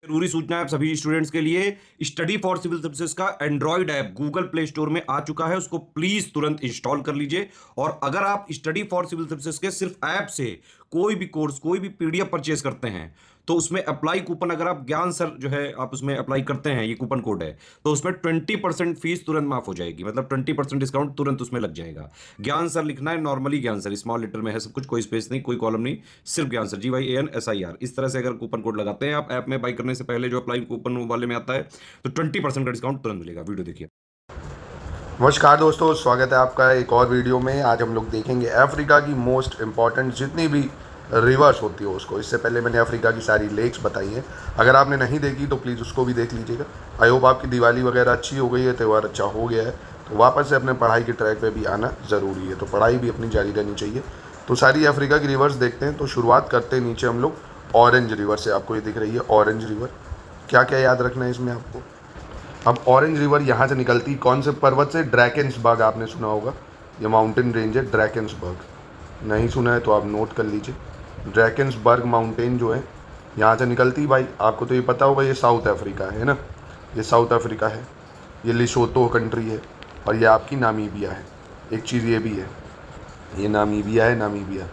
जरूरी सूचना है आप सभी स्टूडेंट्स के लिए। स्टडी फॉर सिविल सर्विसेज का Android app Google play store में आ चुका है, उसको प्लीज तुरंत इंस्टॉल कर लीजिए। और अगर आप स्टडी फॉर सिविल सर्विसेज के सिर्फ ऐप से कोई भी कोर्स, कोई भी पीडीएफ परचेज करते हैं तो उसमें अप्लाई कूपन, अगर आप ज्ञान सर जो है आप उसमें अप्लाई करते हैं, ये कूपन कोड है, तो उसमें 20% फीस तुरंत माफ हो जाएगी। मतलब 20% डिस्काउंट तुरंत उसमें लग जाएगा। ज्ञान सर लिखना है, नॉर्मली ज्ञान सर स्मॉल लेटर में है सब कुछ, कोई स्पेस नहीं, कोई कॉलम नहीं, सिर्फ ज्ञान सर, GYANSIR। इस तरह से अगर कूपन कोड लगाते हैं आप ऐप में बाई करने से पहले, जो अप्लाई कूपन वाले में आता है, तो 20% का डिस्काउंट तुरंत मिलेगा। वीडियो देखिए। नमस्कार दोस्तों, स्वागत है आपका एक और वीडियो में। आज हम लोग देखेंगे अफ्रीका की मोस्ट इम्पॉर्टेंट जितनी भी रिवर्स होती हो उसको। इससे पहले मैंने अफ्रीका की सारी लेक्स बताई हैं, अगर आपने नहीं देखी तो प्लीज़ उसको भी देख लीजिएगा। आई होप आपकी दिवाली वगैरह अच्छी हो गई है, त्यौहार अच्छा हो गया है, तो वापस से अपने पढ़ाई के ट्रैक पे भी आना ज़रूरी है, तो पढ़ाई भी अपनी जारी रहनी चाहिए। तो सारी अफ्रीका की रिवर्स देखते हैं। तो शुरुआत करते हैं नीचे हम लोग ऑरेंज रिवर से। आपको ये दिख रही है ऑरेंज रिवर। क्या क्या याद रखना है इसमें आपको? अब ऑरेंज रिवर यहाँ से निकलती कौन से पर्वत से? ड्रैकेंसबर्ग, आपने सुना होगा, ये माउंटेन रेंज है ड्रैकेंसबर्ग। नहीं सुना है तो आप नोट कर लीजिए। ड्रैकेंसबर्ग माउंटेन जो है यहाँ से निकलती भाई। आपको तो ये पता होगा, ये साउथ अफ्रीका है ना, ये साउथ अफ्रीका है, ये लिसोतो कंट्री है, और ये आपकी नामीबिया है। एक चीज़ ये भी है, ये नामीबिया है, नामीबिया।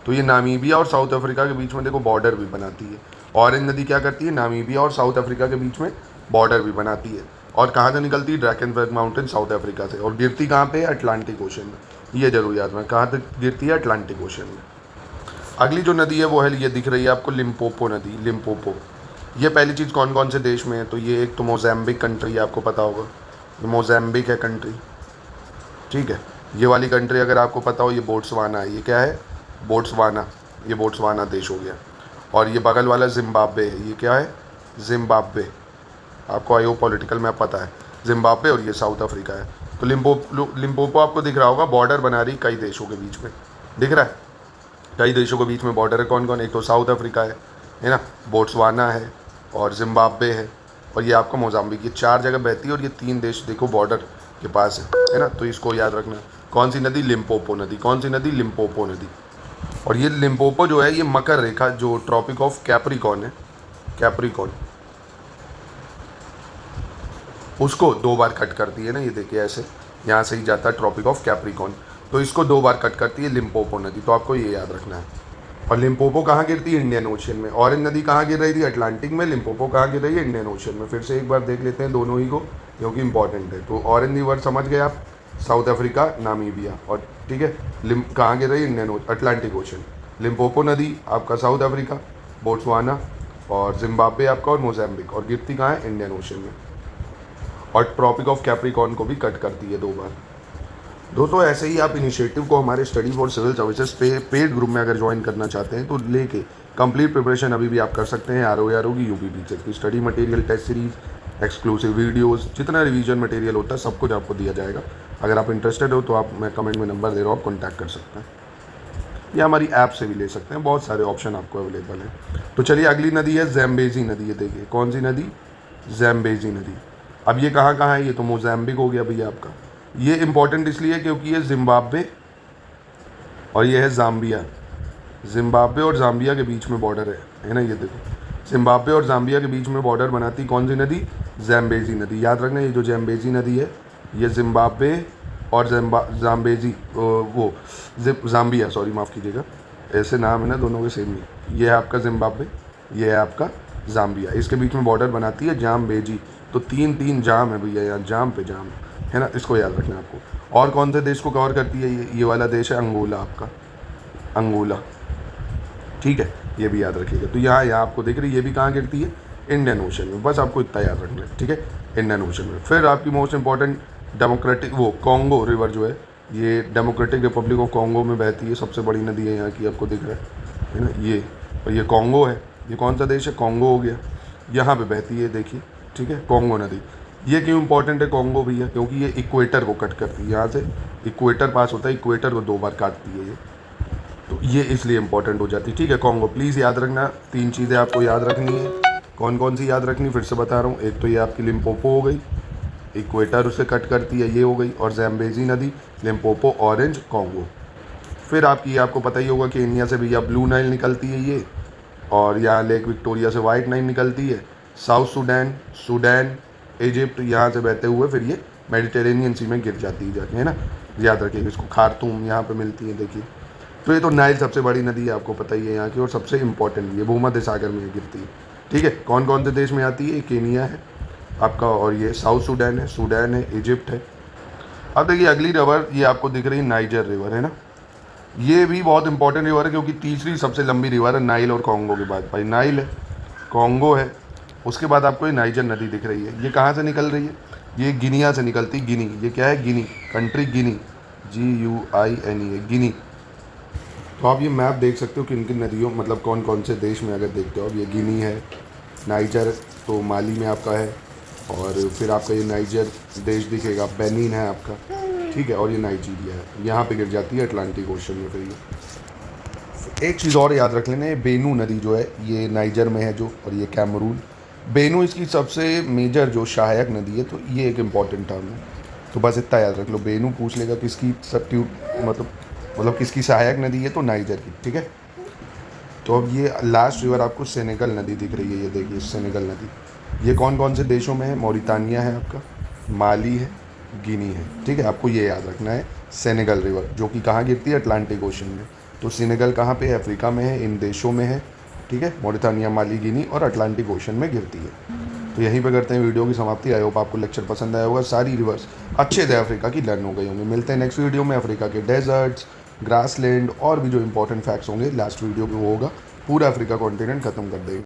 तो ये नामीबिया और साउथ अफ्रीका के बीच में देखो बॉर्डर भी बनाती है। ऑरेंज नदी क्या करती है? नामीबिया और साउथ अफ्रीका के बीच में बॉर्डर भी बनाती है। और कहाँ से निकलती है? ड्रैकेंसबर्ग माउंटेन, साउथ अफ्रीका से। और गिरती कहाँ पे है? अटलांटिक ओशन में। ये जरूर याद रखना, कहाँ से गिरती है? अटलांटिक ओशन में। अगली जो नदी है वो है, ये दिख रही है आपको, लिम्पोपो नदी, लिम्पोपो। ये पहली चीज़ कौन कौन से देश में है? तो ये एक तो मोज़ैम्बिक कंट्री है, आपको पता होगा, ये मोज़ैम्बिक है कंट्री, ठीक है। ये वाली कंट्री अगर आपको पता हो, ये बोट्सवाना है। ये क्या है? बोट्सवाना, ये बोट्सवाना देश हो गया। और ये बगल वाला जिम्बाब्वे है। ये क्या है? जिम्बाब्वे। आपको आयो पॉलिटिकल मैप पता है, जिम्बाब्वे। और ये साउथ अफ्रीका है। तो लिम्पोपो आपको दिख रहा होगा, बॉर्डर बना रही कई देशों के बीच में, दिख रहा है? कई देशों के बीच में बॉर्डर है। कौन कौन? एक तो साउथ अफ्रीका है ना, बोट्सवाना है, और जिम्बाब्वे है, और ये आपका मोज़ाम्बिक। ये 4 जगह बहती है, और ये 3 देश देखो बॉर्डर के पास है ना। तो इसको याद रखना। कौन सी नदी? लिम्पोपो नदी। कौन सी नदी? लिम्पोपो नदी। और ये लिम्पोपो जो है, ये मकर रेखा, जो ट्रॉपिक ऑफ कैप्रिकॉर्न है, कैप्रिकॉर्न, उसको 2 बार कट करती है ना। ये देखिए ऐसे, यहाँ से ही जाता है ट्रॉपिक ऑफ कैप्रिकॉर्न, तो इसको 2 बार कट करती है लिम्पोपो नदी। तो आपको ये याद रखना है। और लिम्पोपो कहाँ गिरती है? इंडियन ओशन में। ऑरेंज नदी कहाँ गिर रही थी? अटलांटिक में। लिम्पोपो कहाँ गिर रही है? इंडियन ओशन में। फिर से एक बार देख लेते हैं दोनों ही को, क्योंकि इंपॉर्टेंट है। तो ऑरेंज रिवर समझ गए आप, साउथ अफ्रीका, नामीबिया, और ठीक है, कहाँ गिर रही है? Indian Atlantic ocean. लिम्पोपो नदी आपका साउथ अफ्रीका, बोट्सवाना, और जिम्बाब्वे आपका, और मोज़ैम्बिक, और गिरती कहाँ है? इंडियन ओशन में। और ट्रॉपिक ऑफ कैप्रिकॉर्न को भी कट करती है 2 बार। दोस्तों ऐसे ही आप इनिशिएटिव को हमारे स्टडी फॉर सिविल सर्विसेज पे पेड ग्रुप में अगर ज्वाइन करना चाहते हैं तो लेके कंप्लीट प्रिपरेशन अभी भी आप कर सकते हैं। ROE की UPPCL की study material, test series, exclusive videos, जितना रिवीजन मटेरियल होता है सब कुछ आपको दिया जाएगा। अगर आप इंटरेस्टेड हो तो आप, मैं कमेंट में नंबर दे रहा हूँ, आप कॉन्टैक्ट कर सकते हैं, या हमारी ऐप से भी ले सकते हैं। बहुत सारे ऑप्शन आपको अवेलेबल हैं। तो चलिए अगली नदी है ज़ैम्बेज़ी नदी। ये देखिए कौन सी नदी? ज़ैम्बेज़ी नदी। अब ये कहाँ कहाँ है? ये तो मोज़ैम्बिक हो गया भैया आपका। ये इंपॉर्टेंट इसलिए क्योंकि ये जिम्बाब्वे और ये है ज़ाम्बिया। जिम्बाब्वे और ज़ाम्बिया के बीच में बॉर्डर है ना। ये देखो, जिम्बाब्वे और ज़ाम्बिया के बीच में बॉर्डर बनाती कौन सी नदी? ज़ैम्बेज़ी नदी। याद रखना, ये जो ज़ैम्बेज़ी नदी है, ये जिम्बाब्वे और ज़ाम्बेज़ी, वो ज़ाम्बिया, सॉरी माफ़ कीजिएगा, ऐसे नाम है ना दोनों के सेम ही। ये है आपका जिम्बाब्वे, ये है आपका ज़ाम्बिया। इसके बीच में बॉर्डर बनाती है ज़ाम्बेज़ी। तो 3 जाम है भैया, यहाँ जाम पे जाम है ना, इसको याद रखना है आपको। और कौन से देश को कवर करती है? ये वाला देश है अंगोला, आपका अंगोला, ठीक है, ये भी याद रखिएगा। तो यहाँ आपको देख रही है, ये भी कहाँ गिरती है? इंडियन ओशन में। बस आपको इतना याद रखना है, ठीक है, इंडियन ओशन में। फिर आपकी मोस्ट इंपॉर्टेंट डेमोक्रेटिक, वो कॉन्गो रिवर जो है, ये डेमोक्रेटिक रिपब्लिक ऑफ कॉन्गो में बहती है। सबसे बड़ी नदी है यहाँ की, आपको दिख रहा है ना ये, और ये कॉन्गो है। ये कौन सा देश है? कॉन्गो हो गया, यहाँ पे बहती है, देखिए, ठीक है, कॉन्गो नदी। ये क्यों इंपॉर्टेंट है कॉन्गो भैया? क्योंकि ये इक्वेटर को कट करती है, यहाँ से इक्वेटर पास होता है, इक्वेटर को 2 बार काटती है ये, तो ये इसलिए इंपॉर्टेंट हो जाती है, ठीक है। कॉन्गो प्लीज़ याद रखना। 3 चीज़ें आपको याद रखनी है। कौन कौन सी याद रखनी? फिर से बता रहा हूँ। एक तो ये आपकी लिम्पोपो हो गई, इक्वेटर उसे कट करती है, ये हो गई, और ज़ैम्बेज़ी नदी, लिम्पोपो, ऑरेंज, कॉन्गो। फिर आपकी, आपको पता ही होगा कि इंडिया से भैया ब्लू नाइल निकलती है ये, और यहाँ लेक विक्टोरिया से वाइट नाइल निकलती है। साउथ सूडान, सूडान, इजिप्ट, यहाँ से बहते हुए फिर ये मेडिटेरेनियन सी में गिर जाती है जाके, है ना। याद रखिएगा इसको। खार्तूम यहाँ पे मिलती है, देखिए। तो ये तो नाइल सबसे बड़ी नदी है, आपको पता ही है यहाँ की, और सबसे इम्पोर्टेंट ये भूमध्य सागर में गिरती है, ठीक है। कौन कौन से देश में आती है? केनिया है आपका, और ये साउथ सूडान है, इजिप्ट है। अब देखिए अगली रिवर ये आपको दिख रही है नाइजर रिवर, है ना। ये भी बहुत इंपॉर्टेंट रिवर है क्योंकि तीसरी सबसे लंबी रिवर है नाइल और कॉन्गो के बाद। भाई नाइल है, कॉन्गो है, उसके बाद आपको ये नाइजर नदी दिख रही है। ये कहाँ से निकल रही है? ये गिनिया से निकलती, गिनी। ये क्या है? गिनी, कंट्री गिनी, GUINE है, गिनी। तो आप ये मैप देख सकते हो कि इनकी नदियों मतलब कौन कौन से देश में अगर देखते हो अब, ये गिनी है, नाइजर तो माली में आपका है, और फिर आपका ये नाइजर देश दिखेगा, बेनिन है आपका, ठीक है, और ये नाइजीरिया है। यहाँ पे गिर जाती है अटलांटिक ओशन में। फिर एक चीज़ और याद रख लेना, ये बेनू नदी जो है ये नाइजर में है जो, और ये कैमरून। बेनू इसकी सबसे मेजर जो सहायक नदी है, तो ये एक इम्पॉर्टेंट टर्म है। तो बस इतना याद रख लो, बेनू पूछ लेगा किसकी सब्स्टिट्यूट मतलब किसकी सहायक नदी है, तो नाइजर की, ठीक है। तो अब ये लास्ट रिवर आपको सेनेगल नदी दिख रही है, ये देखिए सेनेगल नदी। ये कौन कौन से देशों में है? मौरितानिया है आपका, माली है, गिनी है, ठीक है। आपको ये याद रखना है सेनेगल रिवर, जो कि कहाँ गिरती है? अटलांटिक ओशन में। तो सेनेगल कहाँ पे है? अफ्रीका में है, इन देशों में है, ठीक है। मौरितानिया, माली, गिनी और अटलांटिक ओशन में गिरती है। तो यहीं पे करते हैं वीडियो की समाप्ति। आई होप आपको लेक्चर पसंद आया होगा। सारी रिवर्स अच्छे से अफ्रीका की लर्न हो गई होंगी। मिलते हैं नेक्स्ट वीडियो में। अफ्रीका के डेजर्ट्स, ग्रासलैंड और भी जो इंपॉर्टेंट फैक्ट्स होंगे लास्ट वीडियो में वो होगा। पूरा अफ्रीका कॉन्टिनेंट खत्म कर देंगे।